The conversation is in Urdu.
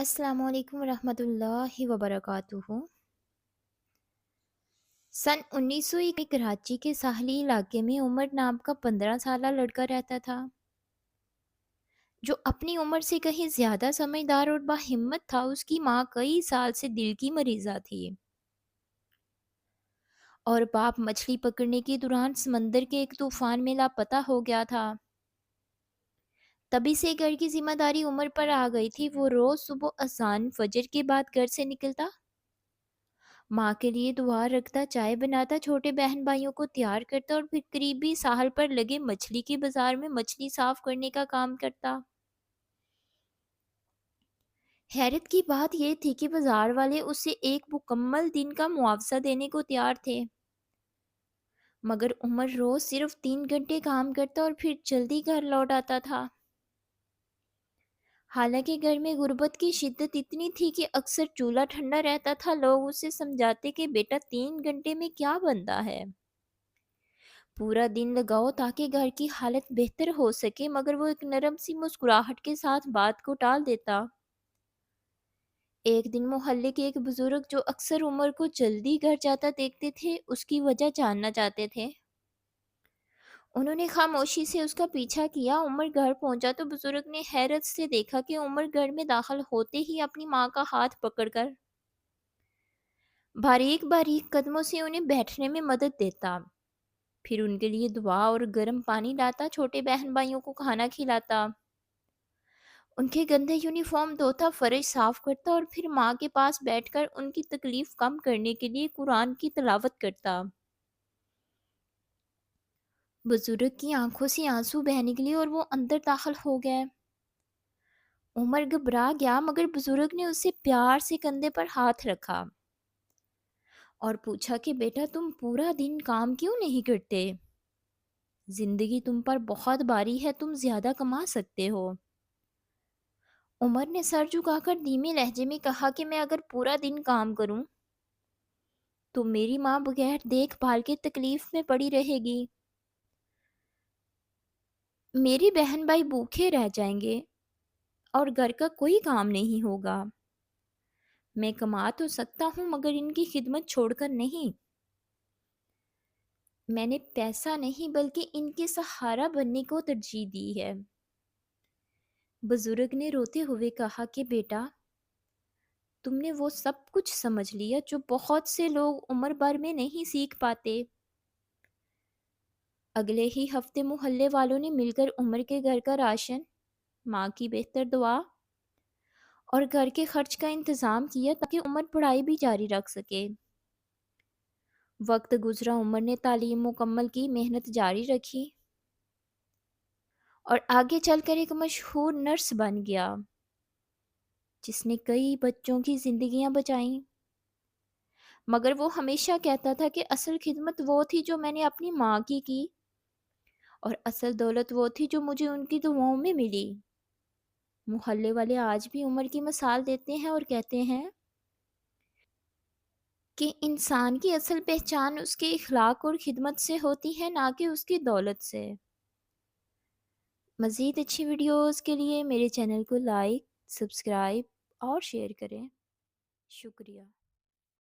السلام علیکم ورحمۃ اللہ وبرکاتہ۔ سن 1901 میں کراچی کے ساحلی علاقے میں عمر نام کا 15 سالہ لڑکا رہتا تھا، جو اپنی عمر سے کہیں زیادہ سمجھدار اور باہمت تھا۔ اس کی ماں کئی سال سے دل کی مریضہ تھی اور باپ مچھلی پکڑنے کے دوران سمندر کے ایک طوفان میں لاپتہ ہو گیا تھا۔ تبھی سے گھر کی ذمہ داری عمر پر آ گئی تھی۔ وہ روز صبح اذان فجر کے بعد گھر سے نکلتا، ماں کے لیے دعا رکھتا، چائے بناتا، چھوٹے بہن بھائیوں کو تیار کرتا اور پھر قریبی ساحل پر لگے مچھلی کے بازار میں مچھلی صاف کرنے کا کام کرتا۔ حیرت کی بات یہ تھی کہ بازار والے اسے ایک مکمل دن کا معاوضہ دینے کو تیار تھے، مگر عمر روز صرف 3 گھنٹے کام کرتا اور پھر جلدی گھر لوٹ آتا تھا۔ حالانکہ گھر میں غربت کی شدت اتنی تھی کہ اکثر چولہا ٹھنڈا رہتا تھا، لوگ اسے سمجھاتے کہ بیٹا 3 گھنٹے میں کیا بنتا ہے، پورا دن لگاؤ تاکہ گھر کی حالت بہتر ہو سکے۔ مگر وہ ایک نرم سی مسکراہٹ کے ساتھ بات کو ٹال دیتا۔ ایک دن محلے کے ایک بزرگ جو اکثر عمر کو جلدی گھر جاتا دیکھتے تھے، اس کی وجہ جاننا چاہتے تھے۔ انہوں نے خاموشی سے اس کا پیچھا کیا۔ عمر گھر پہنچا تو بزرگ نے حیرت سے دیکھا کہ عمر گھر میں داخل ہوتے ہی اپنی ماں کا ہاتھ پکڑ کر باریک باریک قدموں سے انہیں بیٹھنے میں مدد دیتا، پھر ان کے لیے دعا اور گرم پانی لاتا، چھوٹے بہن بھائیوں کو کھانا کھلاتا، ان کے گندے یونیفارم دھوتا، فرش صاف کرتا اور پھر ماں کے پاس بیٹھ کر ان کی تکلیف کم کرنے کے لیے قرآن کی تلاوت کرتا۔ بزرگ کی آنکھوں سے آنسو بہنے لگے اور وہ اندر داخل ہو گئے۔ عمر گھبرا گیا، مگر بزرگ نے اسے پیار سے کندھے پر ہاتھ رکھا اور پوچھا کہ بیٹا تم پورا دن کام کیوں نہیں کرتے؟ زندگی تم پر بہت باری ہے، تم زیادہ کما سکتے ہو۔ عمر نے سر جھکا کر دھیمے لہجے میں کہا کہ میں اگر پورا دن کام کروں تو میری ماں بغیر دیکھ بھال کے تکلیف میں پڑی رہے گی، میری بہن بھائی بھوکے رہ جائیں گے اور گھر کا کوئی کام نہیں ہوگا۔ میں کما تو سکتا ہوں مگر ان کی خدمت چھوڑ کر نہیں۔ میں نے پیسہ نہیں بلکہ ان کے سہارا بننے کو ترجیح دی ہے۔ بزرگ نے روتے ہوئے کہا کہ بیٹا تم نے وہ سب کچھ سمجھ لیا جو بہت سے لوگ عمر بھر میں نہیں سیکھ پاتے۔ اگلے ہی ہفتے محلے والوں نے مل کر عمر کے گھر کا راشن، ماں کی بہتر دعا اور گھر کے خرچ کا انتظام کیا تاکہ عمر پڑھائی بھی جاری رکھ سکے۔ وقت گزرا، عمر نے تعلیم مکمل کی، محنت جاری رکھی اور آگے چل کر ایک مشہور نرس بن گیا جس نے کئی بچوں کی زندگیاں بچائیں۔ مگر وہ ہمیشہ کہتا تھا کہ اصل خدمت وہ تھی جو میں نے اپنی ماں کی اور اصل دولت وہ تھی جو مجھے ان کی دعاؤں میں ملی۔ محلے والے آج بھی عمر کی مثال دیتے ہیں اور کہتے ہیں کہ انسان کی اصل پہچان اس کے اخلاق اور خدمت سے ہوتی ہے، نہ کہ اس کی دولت سے۔ مزید اچھی ویڈیوز کے لیے میرے چینل کو لائک، سبسکرائب اور شیئر کریں۔ شکریہ۔